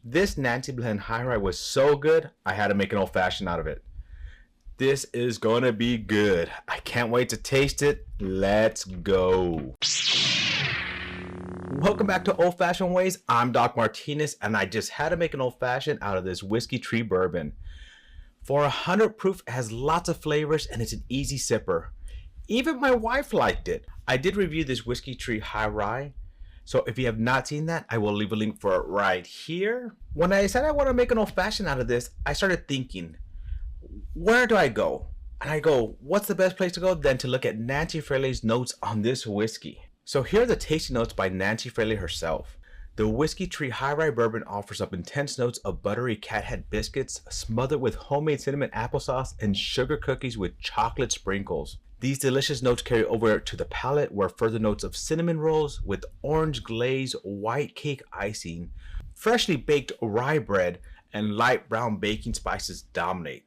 This Nancy blend High Rye was so good, I had to make an old fashioned out of it. This is gonna be good. I can't wait to taste it. Let's go. Welcome back to Old Fashioned Ways. I'm Doc Martinez, and I just had to make an old fashioned out of this whiskey tree bourbon. For 100 proof, it has lots of flavors and it's an easy sipper. Even my wife liked it. I did review this whiskey tree High Rye, so if you have not seen that, I will leave a link for it right here. When I decided I want to make an old fashioned out of this, I started thinking, where do I go? And I go, what's the best place to go than to look at Nancy Fraley's notes on this whiskey? So here are the tasting notes by Nancy Fraley herself. The Whiskey Tree High Rye Bourbon offers up intense notes of buttery cat head biscuits smothered with homemade cinnamon applesauce and sugar cookies with chocolate sprinkles. These delicious notes carry over to the palate where further notes of cinnamon rolls with orange glaze, white cake icing, freshly baked rye bread, and light brown baking spices dominate.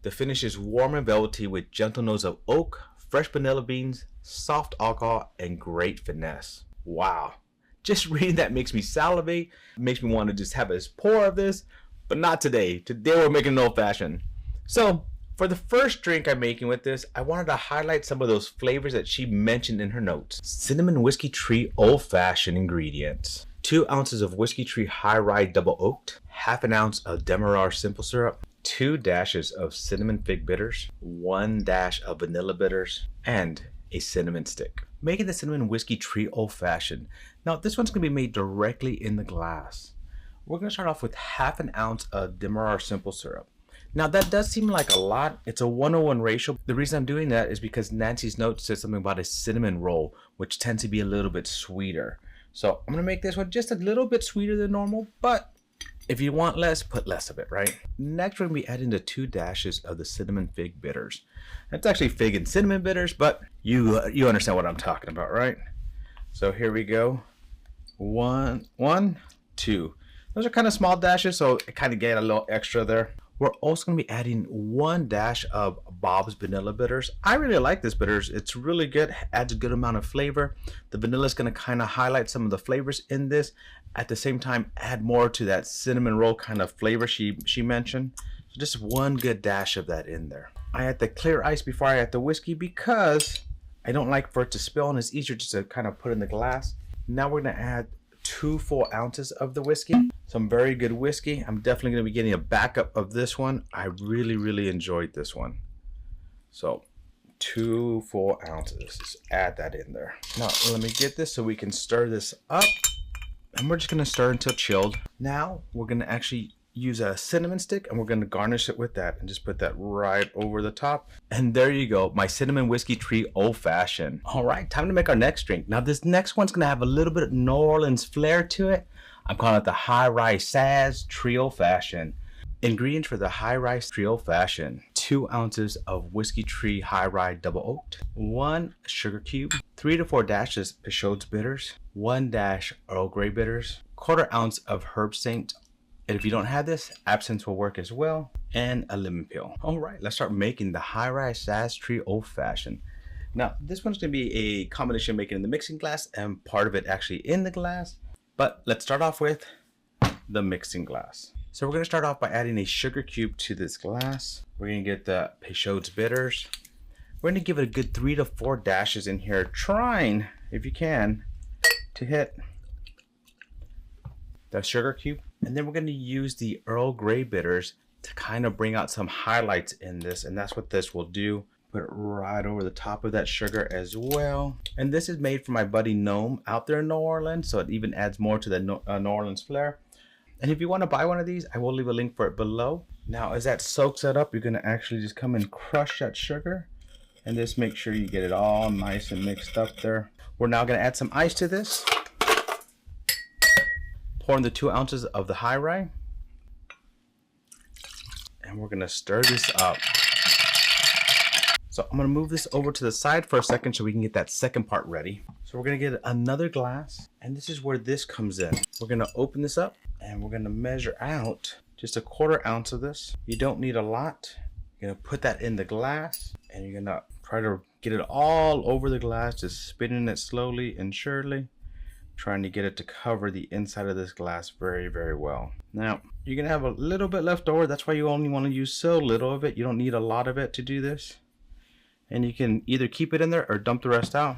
The finish is warm and velvety with gentle notes of oak, fresh vanilla beans, soft alcohol, and great finesse. Wow. Just reading that makes me salivate, makes me want to just have a pour of this, but not today. Today we're making an old fashioned. So for the first drink I'm making with this, I wanted to highlight some of those flavors that she mentioned in her notes. Cinnamon Whiskey Tree Old Fashioned ingredients. 2 ounces of Whiskey Tree High Rye Double Oaked, half an ounce of demerara simple syrup, 2 dashes of cinnamon fig bitters, 1 dash of vanilla bitters, and a cinnamon stick. Making the Cinnamon Whiskey Tree Old Fashioned. Now this one's going to be made directly in the glass. We're going to start off with half an ounce of demerara simple syrup. Now that does seem like a lot. It's a 1:1 ratio. The reason I'm doing that is because Nancy's note says something about a cinnamon roll, which tends to be a little bit sweeter. So I'm going to make this one just a little bit sweeter than normal, but if you want less, put less of it, right? Next, we're going to be adding the 2 dashes of the cinnamon fig bitters. That's actually fig and cinnamon bitters, but you understand what I'm talking about, right? So here we go. 1, 2. Those are kind of small dashes, so it kind of get a little extra there. We're also going to be adding 1 dash of Bob's Vanilla Bitters. I really like this bitters. It's really good, adds a good amount of flavor. The vanilla is going to kind of highlight some of the flavors in this. At the same time, add more to that cinnamon roll kind of flavor she mentioned. So just 1 good dash of that in there. I add the clear ice before I add the whiskey because I don't like for it to spill, and it's easier just to kind of put in the glass. Now we're going to add 2 full ounces of the whiskey. Some very good whiskey. I'm definitely going to be getting a backup of this one. I really enjoyed this one. So 2 full ounces. Just add that in there. Now let me get this so we can stir this up. And we're just going to stir until chilled. Now we're going to actually use a cinnamon stick and we're going to garnish it with that and just put that right over the top. And there you go, my Cinnamon Whiskey Tree Old Fashioned. All right, time to make our next drink. Now this next one's going to have a little bit of New Orleans flair to it. I'm calling it the High Rye Saz Tree Old Fashioned. Ingredients for the High Rye Tree Old Fashioned: 2 ounces of Whiskey Tree High Rye Double Oaked, 1 sugar cube, 3 to 4 dashes Peychaud's bitters, 1 dash Earl Grey bitters, 1/4 ounce of Herb Saint, and if you don't have this, absinthe will work as well, and a lemon peel. All right, let's start making the High Rye Saz Tree Old Fashioned. Now this one's going to be a combination making in the mixing glass and part of it actually in the glass, but let's start off with the mixing glass. So we're going to start off by adding a sugar cube to this glass. We're going to get the Peychaud's bitters. We're going to give it a good 3 to 4 dashes in here, trying, if you can, to hit the sugar cube. And then we're going to use the Earl Grey bitters to kind of bring out some highlights in this, and that's what this will do. Put it right over the top of that sugar as well. And this is made for my buddy Gnome out there in New Orleans, so it even adds more to the New Orleans flair. And if you want to buy one of these, I will leave a link for it below. Now as that soaks that up, you're going to actually just come and crush that sugar and just make sure you get it all nice and mixed up there. We're now going to add some ice to this. Pour in the 2 ounces of the High Rye. And we're going to stir this up. So I'm going to move this over to the side for a second so we can get that second part ready. So we're going to get another glass, and this is where this comes in. We're going to open this up and we're going to measure out just a 1/4 ounce of this. You don't need a lot. You're going to put that in the glass and you're going to try to get it all over the glass, just spinning it slowly and surely. trying to get it to cover the inside of this glass very, very well. Now, you're gonna have a little bit left over. That's why you only want to use so little of it. You don't need a lot of it to do this. And you can either keep it in there or dump the rest out.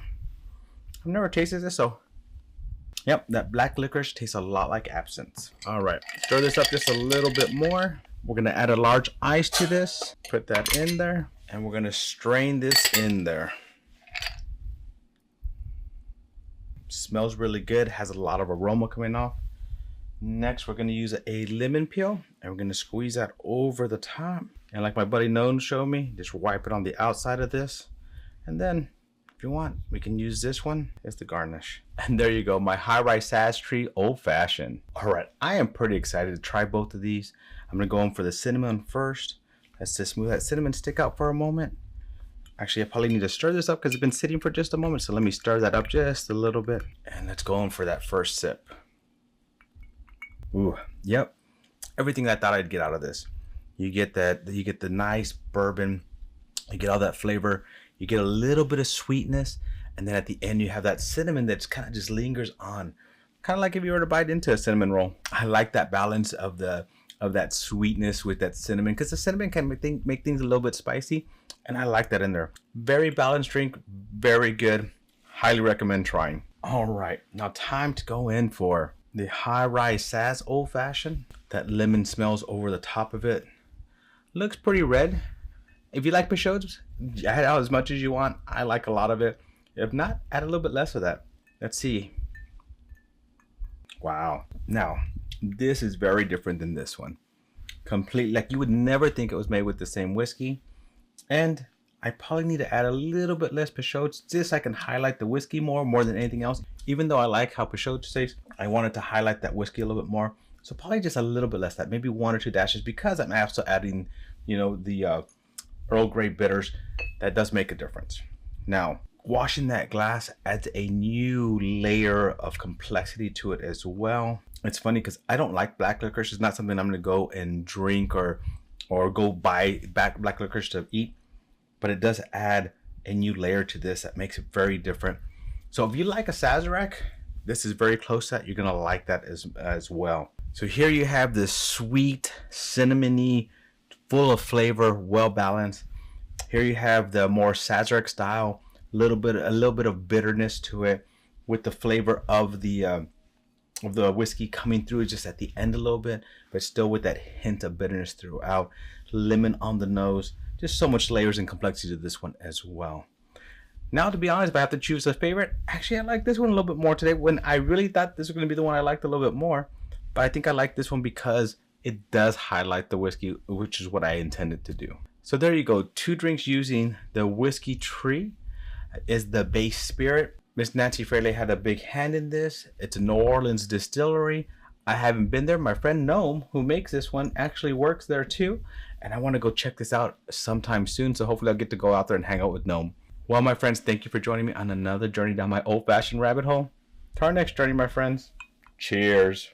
I've never tasted this, so yep, that black licorice tastes a lot like absinthe. All right, stir this up just a little bit more. We're gonna add a large ice to this, put that in there, and we're gonna strain this in there. Smells really good, has a lot of aroma coming off. Next, we're gonna use a lemon peel, and we're gonna squeeze that over the top. And like my buddy Noam showed me, just wipe it on the outside of this. And then, if you want, we can use this one as the garnish. And there you go, my High Rye Saz Tree Old Fashioned. All right, I am pretty excited to try both of these. I'm gonna go in for the cinnamon first. Let's just move that cinnamon stick out for a moment. Actually, I probably need to stir this up because it's been sitting for just a moment. So let me stir that up just a little bit. And let's go in for that first sip. Ooh, yep. Everything I thought I'd get out of this. You get the nice bourbon. You get all that flavor. You get a little bit of sweetness. And then at the end, you have that cinnamon that's kind of just lingers on. Kind of like if you were to bite into a cinnamon roll. I like that balance of that sweetness with that cinnamon, because the cinnamon can make things a little bit spicy, and I like that in there. Very balanced drink, very good. Highly recommend trying. All right, now time to go in for the High Rye Saz Old Fashioned. That lemon smells over the top of it. Looks pretty red. If you like Peychaud's, add out as much as you want. I like a lot of it. If not, add a little bit less of that. Let's see. Wow. Now, this is very different than this one. Completely, like you would never think it was made with the same whiskey. And I probably need to add a little bit less Peychaud, just so I can highlight the whiskey more than anything else. Even though I like how Peychaud tastes, I wanted to highlight that whiskey a little bit more. So probably just a little bit less, that maybe 1 or 2 dashes, because I'm also adding, you know, the Earl Grey bitters. That does make a difference. Now, washing that glass adds a new layer of complexity to it as well. It's funny because I don't like black licorice. It's not something I'm going to go and drink or go buy black licorice to eat. But it does add a new layer to this that makes it very different. So if you like a Sazerac, this is very close to that. You're going to like that as well. So here you have this sweet, cinnamony, full of flavor, well balanced. Here you have the more Sazerac style, a little bit of bitterness to it, with the flavor of the whiskey coming through just at the end a little bit, but still with that hint of bitterness throughout. Lemon on the nose. Just so much layers and complexity to this one as well. Now, to be honest, if I have to choose a favorite, actually I like this one a little bit more today, when I really thought this was going to be the one I liked a little bit more. But I think I like this one because it does highlight the whiskey, which is what I intended to do. So there you go. 2 drinks using the whiskey tree is the base spirit. Miss Nancy Fraley had a big hand in this. It's a New Orleans distillery. I haven't been there. My friend Noam, who makes this one, actually works there too. And I want to go check this out sometime soon. So hopefully I'll get to go out there and hang out with Noam. Well, my friends, thank you for joining me on another journey down my old-fashioned rabbit hole. To our next journey, my friends. Cheers.